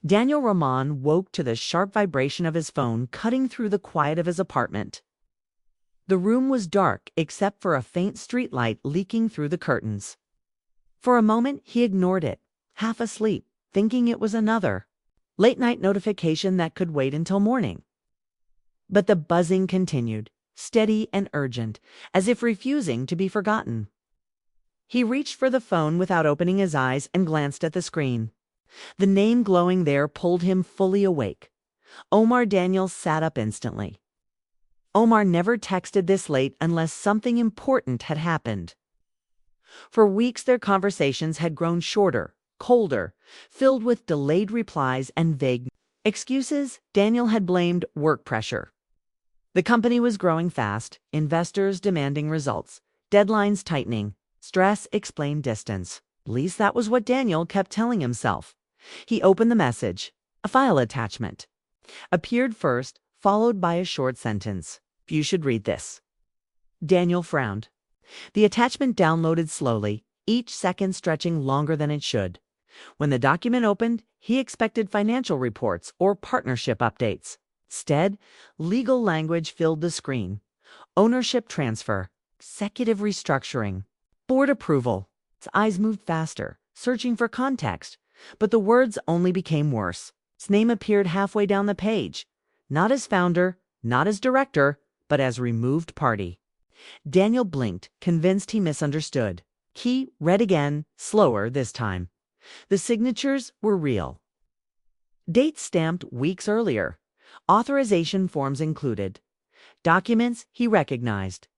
Daniel Rahman woke to the sharp vibration of his phone cutting through the quiet of his apartment. The room was dark except for a faint streetlight leaking through the curtains. For a moment he ignored it, half asleep, thinking it was another late-night notification that could wait until morning. But the buzzing continued, steady and urgent, as if refusing to be forgotten. He reached for the phone without opening his eyes and glanced at the screen. The name glowing there pulled him fully awake. Omar Daniel sat up instantly. Omar never texted this late unless something important had happened. For weeks their conversations had grown shorter, colder, filled with delayed replies and vague excuses. Daniel had blamed work pressure. The company was growing fast, investors demanding results, deadlines tightening. Stress explained distance. At least that was what Daniel kept telling himself. He opened the message. A file attachment appeared first, followed by a short sentence. You should read this. Daniel frowned. The attachment downloaded slowly, each second stretching longer than it should. When the document opened, he expected financial reports or partnership updates. Instead, legal language filled the screen. Ownership transfer, executive restructuring, board approval. His eyes moved faster, searching for context, but the words only became worse. His name appeared halfway down the page, not as founder, not as director, but as removed party. Daniel blinked, convinced he misunderstood. He read again, slower this time. The signatures were real. Dates stamped weeks earlier. Authorization forms included. Documents he recognized.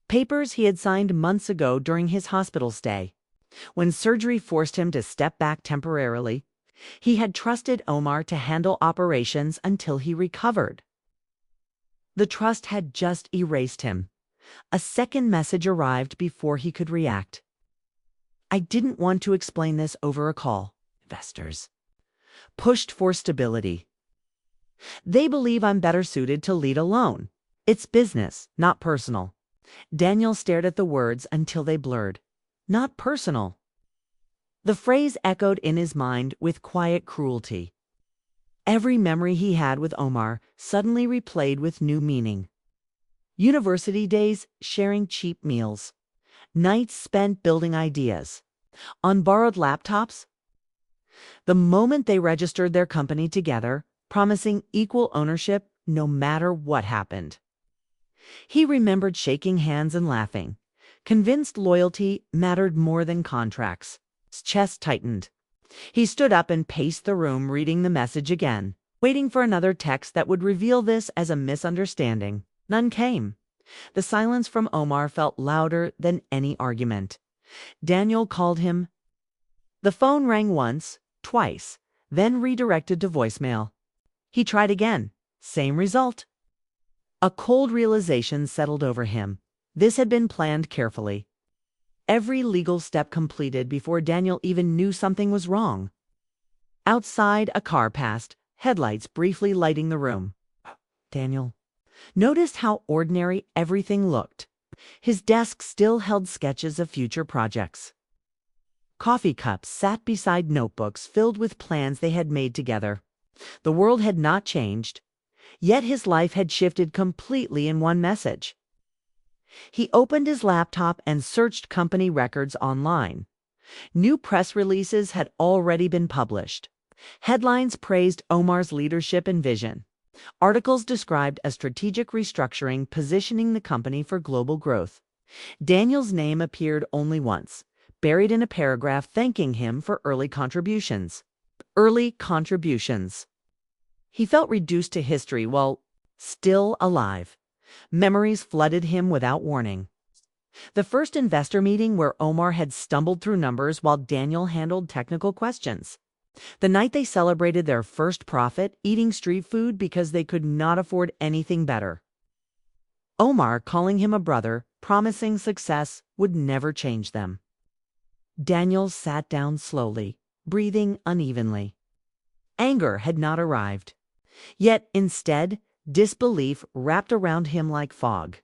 Papers he had signed months ago during his hospital stay. When surgery forced him to step back temporarily, he had trusted Omar to handle operations until he recovered. The trust had just erased him. A second message arrived before he could react. I didn't want to explain this over a call. Investors pushed for stability. They believe I'm better suited to lead alone. It's business, not personal. Daniel stared at the words until they blurred. Not personal. The phrase echoed in his mind with quiet cruelty. Every memory he had with Omar suddenly replayed with new meaning. University days sharing cheap meals. Nights spent building ideas. On borrowed laptops. The moment they registered their company together, promising equal ownership no matter what happened. He remembered shaking hands and laughing, convinced loyalty mattered more than contracts. His chest tightened. He stood up and paced the room, reading the message again, waiting for another text that would reveal this as a misunderstanding. None came. The silence from Omar felt louder than any argument. Daniel called him. The phone rang once, twice, then redirected to voicemail. He tried again. Same result. A cold realization settled over him. This had been planned carefully. Every legal step completed before Daniel even knew something was wrong. Outside, a car passed, headlights briefly lighting the room. Daniel noticed how ordinary everything looked. His desk still held sketches of future projects. Coffee cups sat beside notebooks filled with plans they had made together. The world had not changed, yet his life had shifted completely in one message. He opened his laptop and searched company records online. New press releases had already been published. Headlines praised Omar's leadership and vision. Articles described a strategic restructuring positioning the company for global growth. Daniel's name appeared only once, buried in a paragraph thanking him for early contributions. Early contributions. He felt reduced to history while still alive. Memories flooded him without warning. The first investor meeting where Omar had stumbled through numbers while Daniel handled technical questions. The night they celebrated their first profit, eating street food because they could not afford anything better. Omar calling him a brother, promising success would never change them. Daniel sat down slowly, breathing unevenly. Anger had not arrived. Yet instead, disbelief wrapped around him like fog.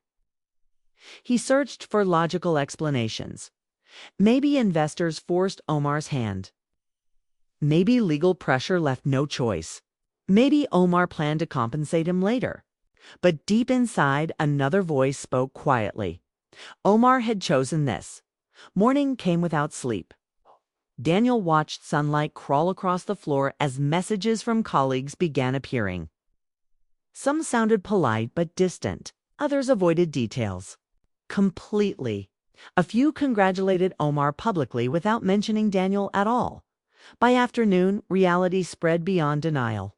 He searched for logical explanations. Maybe investors forced Omar's hand. Maybe legal pressure left no choice. Maybe Omar planned to compensate him later. But deep inside, another voice spoke quietly. Omar had chosen this. Morning came without sleep. Daniel watched sunlight crawl across the floor as messages from colleagues began appearing. Some sounded polite but distant. Others avoided details completely. A few congratulated Omar publicly without mentioning Daniel at all. By afternoon, reality spread beyond denial.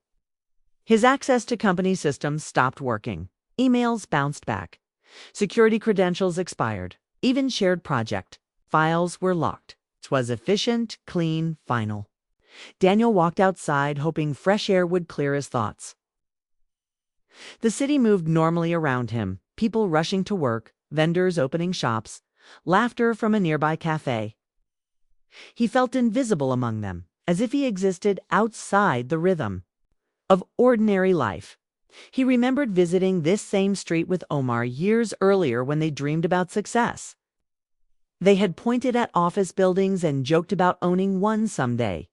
His access to company systems stopped working. Emails bounced back. Security credentials expired. Even shared project files were locked. It was efficient, clean, final. Daniel walked outside, hoping fresh air would clear his thoughts. The city moved normally around him, people rushing to work, vendors opening shops, laughter from a nearby cafe. He felt invisible among them, as if he existed outside the rhythm of ordinary life. He remembered visiting this same street with Omar years earlier when they dreamed about success. They had pointed at office buildings and joked about owning one someday.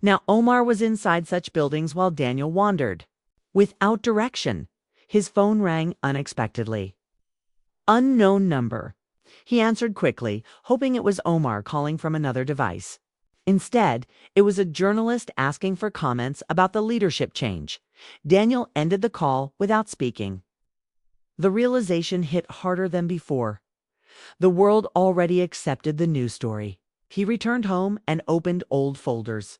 Now Omar was inside such buildings while Daniel wandered. Without direction, his phone rang unexpectedly. Unknown number. He answered quickly, hoping it was Omar calling from another device. Instead, it was a journalist asking for comments about the leadership change. Daniel ended the call without speaking. The realization hit harder than before. The world already accepted the news story. He returned home and opened old folders,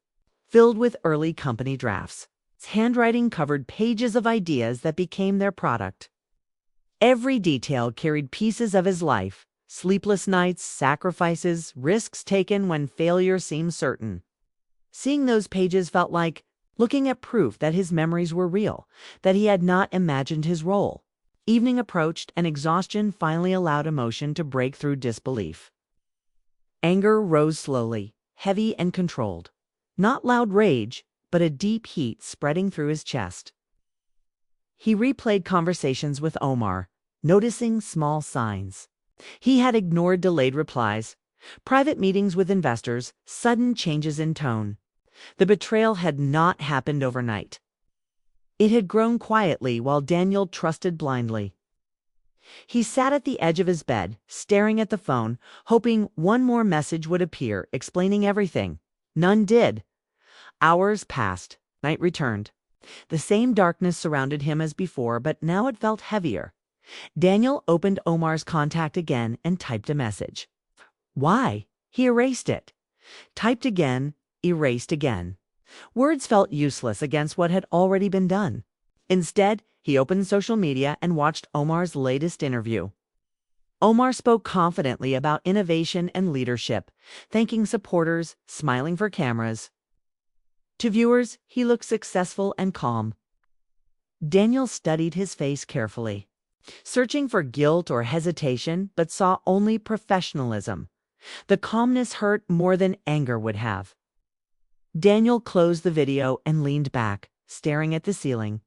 filled with early company drafts. His handwriting covered pages of ideas that became their product. Every detail carried pieces of his life. Sleepless nights, sacrifices, risks taken when failure seemed certain. Seeing those pages felt like looking at proof that his memories were real, that he had not imagined his role. Evening approached, and exhaustion finally allowed emotion to break through disbelief. Anger rose slowly, heavy and controlled. Not loud rage, but a deep heat spreading through his chest. He replayed conversations with Omar, noticing small signs. He had ignored delayed replies, private meetings with investors, sudden changes in tone. The betrayal had not happened overnight. It had grown quietly while Daniel trusted blindly. He sat at the edge of his bed, staring at the phone, hoping one more message would appear, explaining everything. None did. Hours passed. Night returned. The same darkness surrounded him as before, but now it felt heavier. Daniel opened Omar's contact again and typed a message. Why? He erased it. Typed again, erased again. Words felt useless against what had already been done. Instead, he opened social media and watched Omar's latest interview. Omar spoke confidently about innovation and leadership, thanking supporters, smiling for cameras. To viewers, he looked successful and calm. Daniel studied his face carefully, searching for guilt or hesitation, but saw only professionalism. The calmness hurt more than anger would have. Daniel closed the video and leaned back, staring at the ceiling.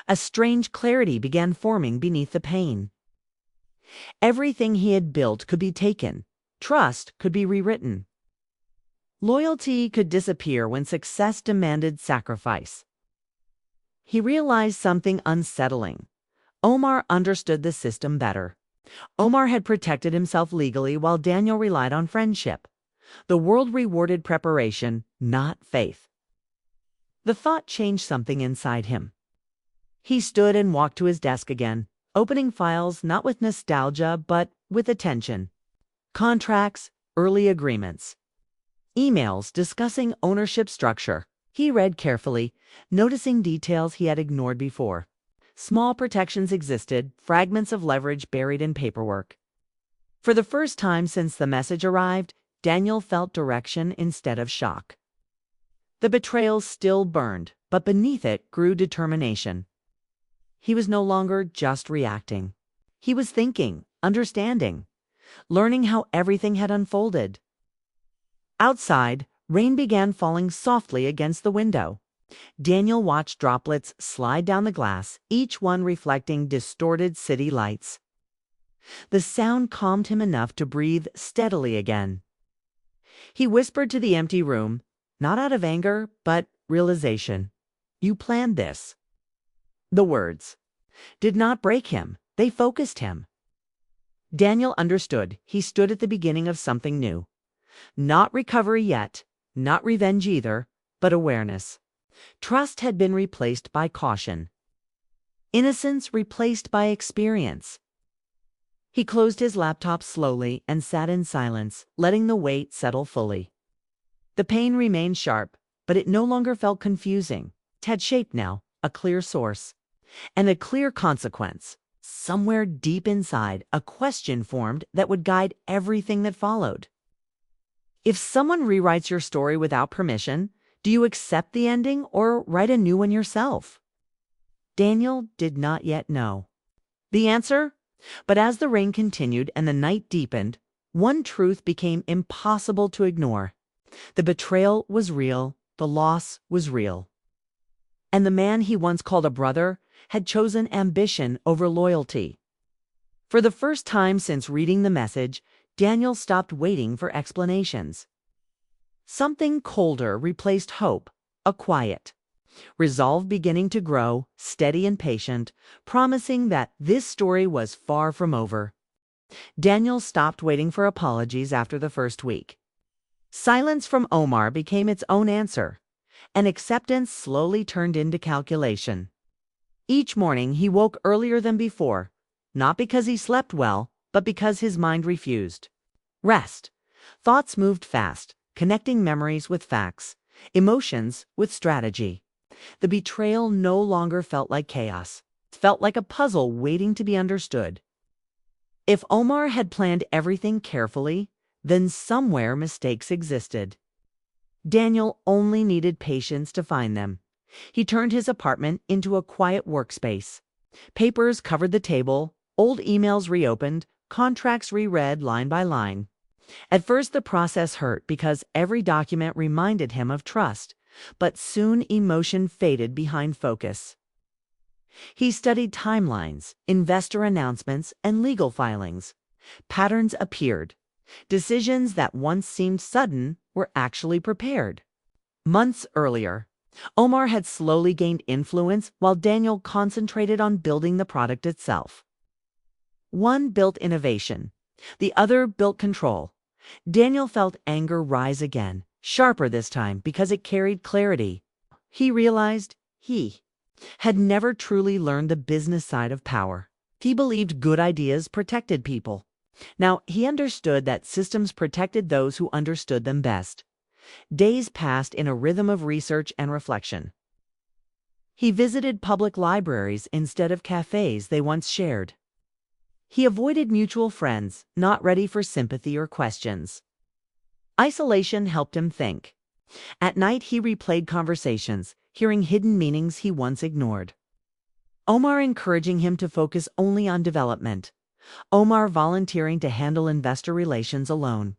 A strange clarity began forming beneath the pain. Everything he had built could be taken. Trust could be rewritten. Loyalty could disappear when success demanded sacrifice. He realized something unsettling. Omar understood the system better. Omar had protected himself legally while Daniel relied on friendship. The world rewarded preparation, not faith. The thought changed something inside him. He stood and walked to his desk again, opening files not with nostalgia but with attention. Contracts, early agreements, emails discussing ownership structure. He read carefully, noticing details he had ignored before. Small protections existed, fragments of leverage buried in paperwork. For the first time since the message arrived, Daniel felt direction instead of shock. The betrayal still burned, but beneath it grew determination. He was no longer just reacting. He was thinking, understanding, learning how everything had unfolded. Outside, rain began falling softly against the window. Daniel watched droplets slide down the glass, each one reflecting distorted city lights. The sound calmed him enough to breathe steadily again. He whispered to the empty room, not out of anger, but realization. You planned this. The words did not break him, they focused him. Daniel understood he stood at the beginning of something new. Not recovery yet, not revenge either, but awareness. Trust had been replaced by caution. Innocence replaced by experience. He closed his laptop slowly and sat in silence, letting the weight settle fully. The pain remained sharp, but it no longer felt confusing. It had shape now, a clear source, and a clear consequence. Somewhere deep inside, a question formed that would guide everything that followed. If someone rewrites your story without permission, do you accept the ending or write a new one yourself? Daniel did not yet know the answer, but as the rain continued and the night deepened, one truth became impossible to ignore. The betrayal was real, the loss was real. And the man he once called a brother had chosen ambition over loyalty. For the first time since reading the message, Daniel stopped waiting for explanations. Something colder replaced hope, a quiet. Resolve beginning to grow, steady and patient, promising that this story was far from over. Daniel stopped waiting for apologies after the first week. Silence from Omar became its own answer, and acceptance slowly turned into calculation. Each morning he woke earlier than before, not because he slept well, but because his mind refused rest. Thoughts moved fast, connecting memories with facts, emotions with strategy. The betrayal no longer felt like chaos. It felt like a puzzle waiting to be understood. If Omar had planned everything carefully, then somewhere mistakes existed. Daniel only needed patience to find them. He turned his apartment into a quiet workspace. Papers covered the table, old emails reopened, contracts reread line by line. At first the process hurt because every document reminded him of trust, but soon emotion faded behind focus. He studied timelines, investor announcements, and legal filings. Patterns appeared. Decisions that once seemed sudden were actually prepared. Months earlier, Omar had slowly gained influence while Daniel concentrated on building the product itself. One built innovation, the other built control. Daniel felt anger rise again, sharper this time because it carried clarity. He realized he had never truly learned the business side of power. He believed good ideas protected people. Now he understood that systems protected those who understood them best. Days passed in a rhythm of research and reflection. He visited public libraries instead of cafes they once shared. He avoided mutual friends, not ready for sympathy or questions. Isolation helped him think. At night he replayed conversations, hearing hidden meanings he once ignored. Omar encouraging him to focus only on development. Omar volunteering to handle investor relations alone.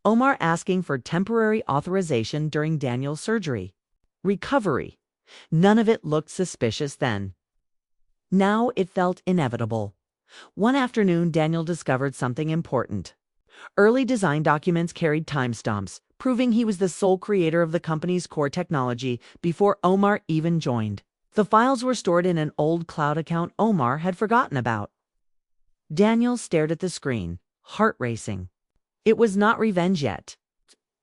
Omar asking for temporary authorization during Daniel's surgery. Recovery. None of it looked suspicious then. Now it felt inevitable. One afternoon, Daniel discovered something important. Early design documents carried timestamps, proving he was the sole creator of the company's core technology before Omar even joined. The files were stored in an old cloud account Omar had forgotten about. Daniel stared at the screen, heart racing. It was not revenge yet,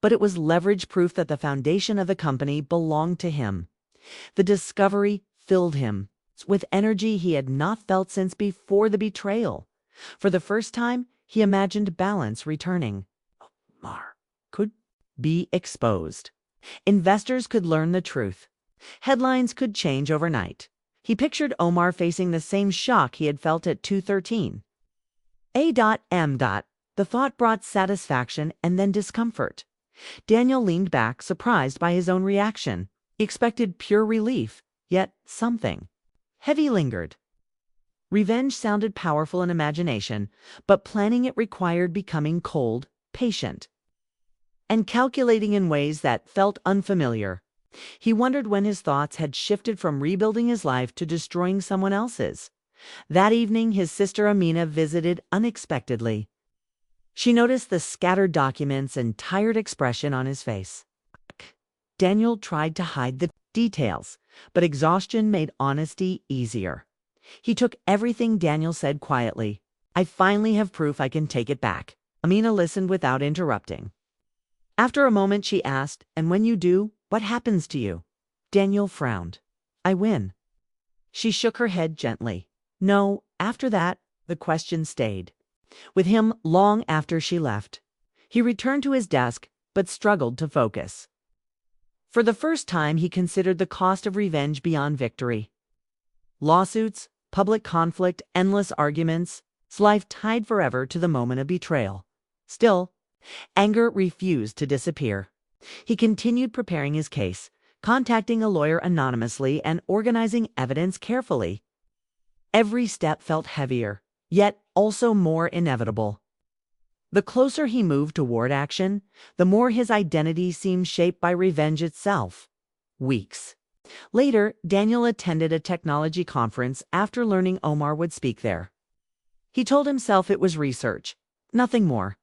but it was leverage proof that the foundation of the company belonged to him. The discovery filled him with energy he had not felt since before the betrayal. For the first time, he imagined balance returning. Omar could be exposed. Investors could learn the truth. Headlines could change overnight. He pictured Omar facing the same shock he had felt at 213. A.M. The thought brought satisfaction and then discomfort. Daniel leaned back, surprised by his own reaction. He expected pure relief, yet something heavy lingered. Revenge sounded powerful in imagination, but planning it required becoming cold, patient, and calculating in ways that felt unfamiliar. He wondered when his thoughts had shifted from rebuilding his life to destroying someone else's. That evening, his sister Amina visited unexpectedly. She noticed the scattered documents and tired expression on his face. Daniel tried to hide the details, but exhaustion made honesty easier. He took everything Daniel said quietly. "I finally have proof I can take it back." Amina listened without interrupting. After a moment she asked, "And when you do, what happens to you?" Daniel frowned. "I win." She shook her head gently. No, after that, the question stayed with him long after she left. He returned to his desk, but struggled to focus. For the first time, he considered the cost of revenge beyond victory. Lawsuits, public conflict, endless arguments, his life tied forever to the moment of betrayal. Still, anger refused to disappear. He continued preparing his case, contacting a lawyer anonymously and organizing evidence carefully. Every step felt heavier, yet also more inevitable. The closer he moved toward action, the more his identity seemed shaped by revenge itself. Weeks later, Daniel attended a technology conference after learning Omar would speak there. He told himself it was research, nothing more.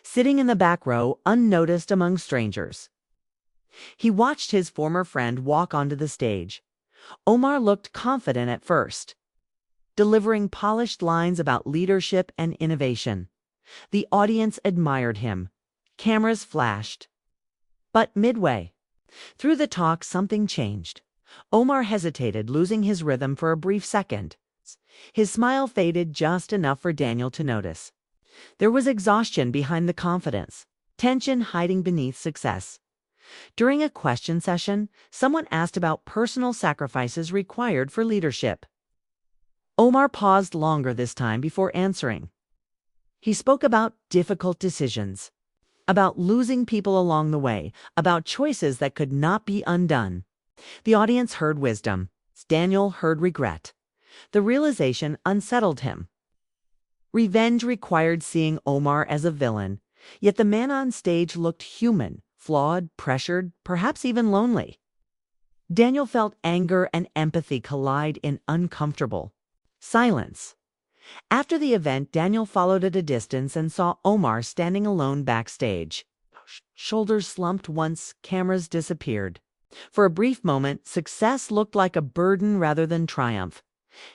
Sitting in the back row, unnoticed among strangers, he watched his former friend walk onto the stage. Omar looked confident at first, delivering polished lines about leadership and innovation. The audience admired him. Cameras flashed. But midway through the talk, something changed. Omar hesitated, losing his rhythm for a brief second. His smile faded just enough for Daniel to notice. There was exhaustion behind the confidence, tension hiding beneath success. During a question session, someone asked about personal sacrifices required for leadership. Omar paused longer this time before answering. He spoke about difficult decisions, about losing people along the way, about choices that could not be undone. The audience heard wisdom. Daniel heard regret. The realization unsettled him. Revenge required seeing Omar as a villain, yet the man on stage looked human, flawed, pressured, perhaps even lonely. Daniel felt anger and empathy collide in uncomfortable silence. After the event, Daniel followed at a distance and saw Omar standing alone backstage. Shoulders slumped once cameras disappeared. For a brief moment, success looked like a burden rather than triumph.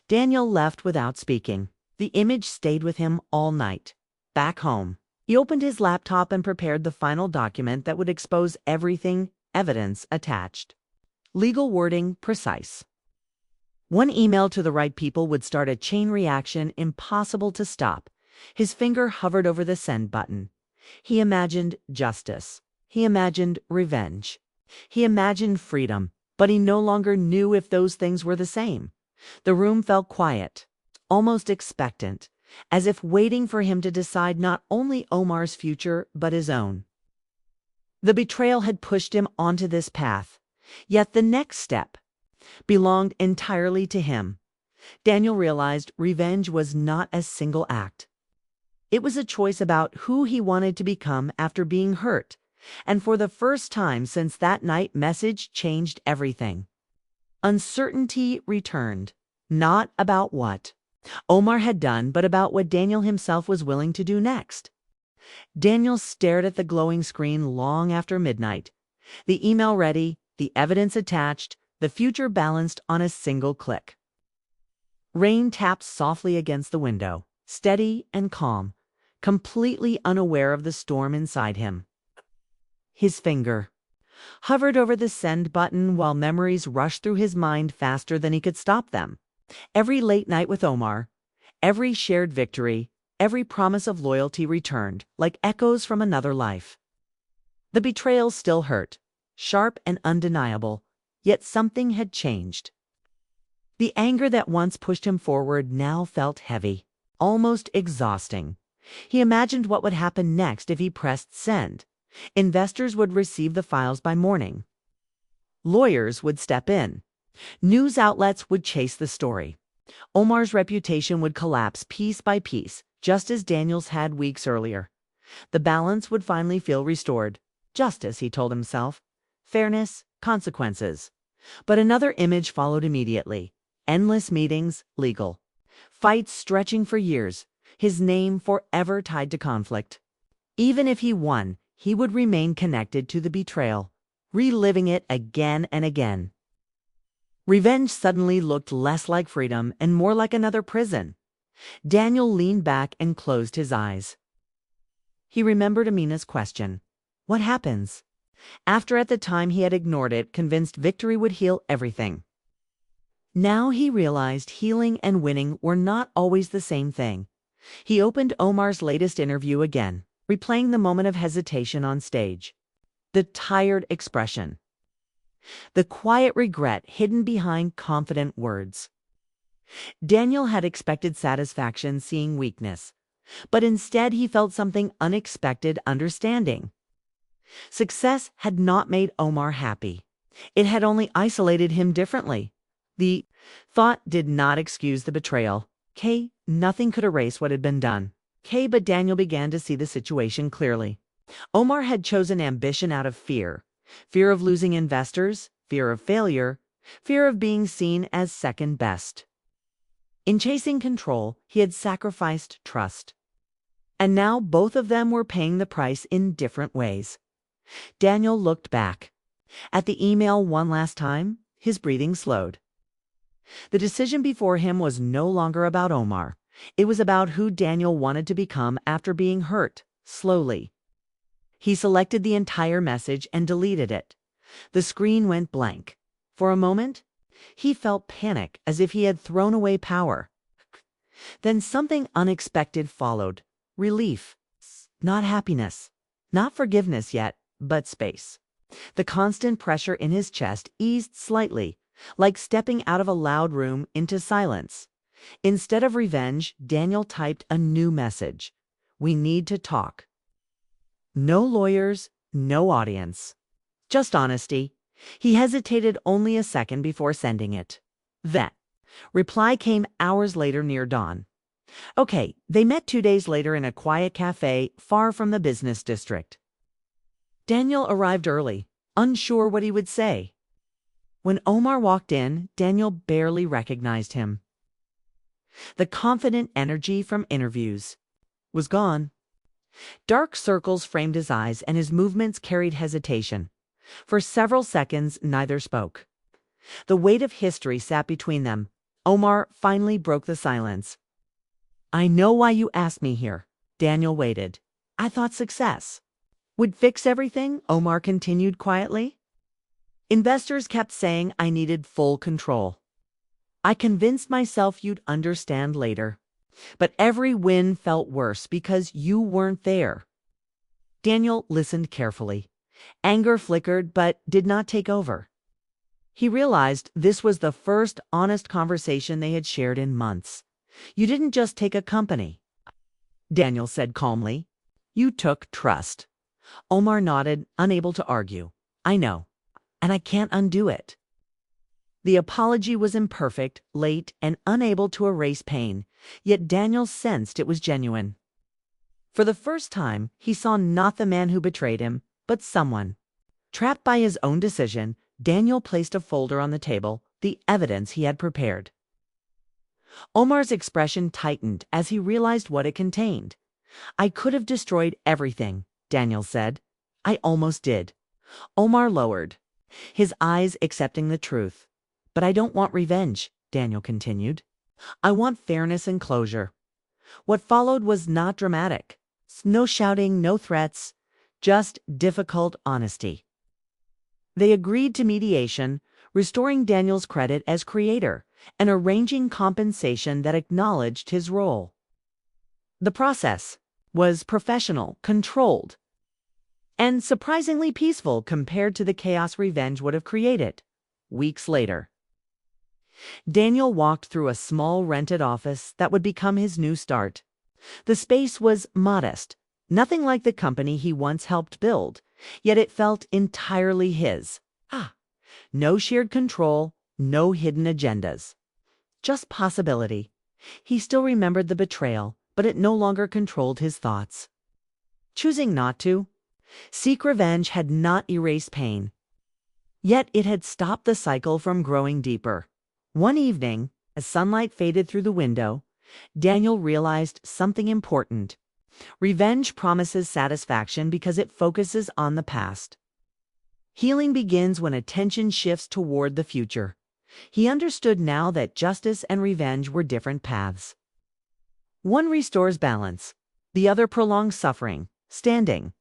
Daniel left without speaking. The image stayed with him all night. Back home, he opened his laptop and prepared the final document that would expose everything, evidence attached. Legal wording precise. One email to the right people would start a chain reaction impossible to stop. His finger hovered over the send button. He imagined justice. He imagined revenge. He imagined freedom, but he no longer knew if those things were the same. The room felt quiet, almost expectant, as if waiting for him to decide not only Omar's future, but his own. The betrayal had pushed him onto this path, yet the next step belonged entirely to him. Daniel realized revenge was not a single act. It was a choice about who he wanted to become after being hurt, and for the first time since that night, message changed everything. Uncertainty returned, not about what Omar had done, but about what Daniel himself was willing to do next. Daniel stared at the glowing screen long after midnight. The email ready, the evidence attached, the future balanced on a single click. Rain tapped softly against the window, steady and calm, completely unaware of the storm inside him. His finger hovered over the send button while memories rushed through his mind faster than he could stop them. Every late night with Omar, every shared victory, every promise of loyalty returned, like echoes from another life. The betrayal still hurt, sharp and undeniable, yet something had changed. The anger that once pushed him forward now felt heavy, almost exhausting. He imagined what would happen next if he pressed send. Investors would receive the files by morning. Lawyers would step in. News outlets would chase the story. Omar's reputation would collapse piece by piece, just as Daniel's had weeks earlier. The balance would finally feel restored. Justice, he told himself. Fairness, consequences. But another image followed immediately. Endless meetings, legal. Fights stretching for years, his name forever tied to conflict. Even if he won, he would remain connected to the betrayal. reliving it again and again. Revenge suddenly looked less like freedom and more like another prison. Daniel leaned back and closed his eyes. He remembered Amina's question. What happens? After at the time he had ignored it, convinced victory would heal everything. Now he realized healing and winning were not always the same thing. He opened Omar's latest interview again, replaying the moment of hesitation on stage. The tired expression. The quiet regret hidden behind confident words. Daniel had expected satisfaction seeing weakness, but instead he felt something unexpected: understanding. Success had not made Omar happy. It had only isolated him differently. The thought did not excuse the betrayal. Nothing could erase what had been done. But Daniel began to see the situation clearly. Omar had chosen ambition out of fear. Fear of losing investors, fear of failure, fear of being seen as second best. In chasing control, he had sacrificed trust. And now both of them were paying the price in different ways. Daniel looked back. At the email one last time, his breathing slowed. The decision before him was no longer about Omar. It was about who Daniel wanted to become after being hurt, slowly. He selected the entire message and deleted it. The screen went blank. For a moment, he felt panic, as if he had thrown away power. Then something unexpected followed. Relief. Not happiness. Not forgiveness yet, but space. The constant pressure in his chest eased slightly, like stepping out of a loud room into silence. Instead of revenge, Daniel typed a new message. We need to talk. No lawyers, no audience. Just honesty. He hesitated only a second before sending it. The reply came hours later near dawn. Okay, they met 2 days later in a quiet cafe far from the business district. Daniel arrived early, unsure what he would say. When Omar walked in, Daniel barely recognized him. The confident energy from interviews was gone. Dark circles framed his eyes, and his movements carried hesitation. For several seconds, neither spoke. The weight of history sat between them. Omar finally broke the silence. I know why you asked me here. Daniel waited. I thought success would fix everything, Omar continued quietly. Investors kept saying I needed full control. I convinced myself you'd understand later. But every win felt worse because you weren't there. Daniel listened carefully. Anger flickered but did not take over. He realized this was the first honest conversation they had shared in months. You didn't just take a company, Daniel said calmly. You took trust. Omar nodded, unable to argue. I know, and I can't undo it. The apology was imperfect, late, and unable to erase pain, yet Daniel sensed it was genuine. For the first time, he saw not the man who betrayed him, but someone. Trapped by his own decision, Daniel placed a folder on the table, the evidence he had prepared. Omar's expression tightened as he realized what it contained. I could have destroyed everything, Daniel said. I almost did. Omar lowered, his eyes accepting the truth. But I don't want revenge, Daniel continued. I want fairness and closure. What followed was not dramatic. No shouting, no threats, just difficult honesty. They agreed to mediation, restoring Daniel's credit as creator and arranging compensation that acknowledged his role. The process was professional, controlled, and surprisingly peaceful compared to the chaos revenge would have created. Weeks later, Daniel walked through a small rented office that would become his new start. The space was modest, nothing like the company he once helped build, yet it felt entirely his. No shared control, no hidden agendas. Just possibility. He still remembered the betrayal, but it no longer controlled his thoughts. Choosing not to seek revenge had not erased pain, yet it had stopped the cycle from growing deeper. One evening, as sunlight faded through the window, Daniel realized something important. Revenge promises satisfaction because it focuses on the past. Healing begins when attention shifts toward the future. He understood now that justice and revenge were different paths. One restores balance, the other prolongs suffering. Standing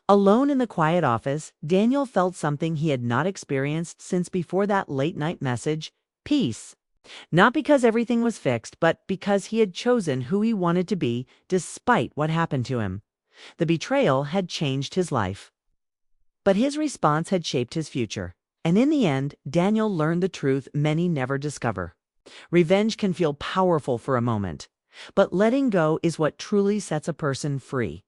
alone in the quiet office, Daniel felt something he had not experienced since before that late-night message: peace. Not because everything was fixed, but because he had chosen who he wanted to be despite what happened to him. The betrayal had changed his life, but his response had shaped his future. And in the end, Daniel learned the truth many never discover. Revenge can feel powerful for a moment, but letting go is what truly sets a person free.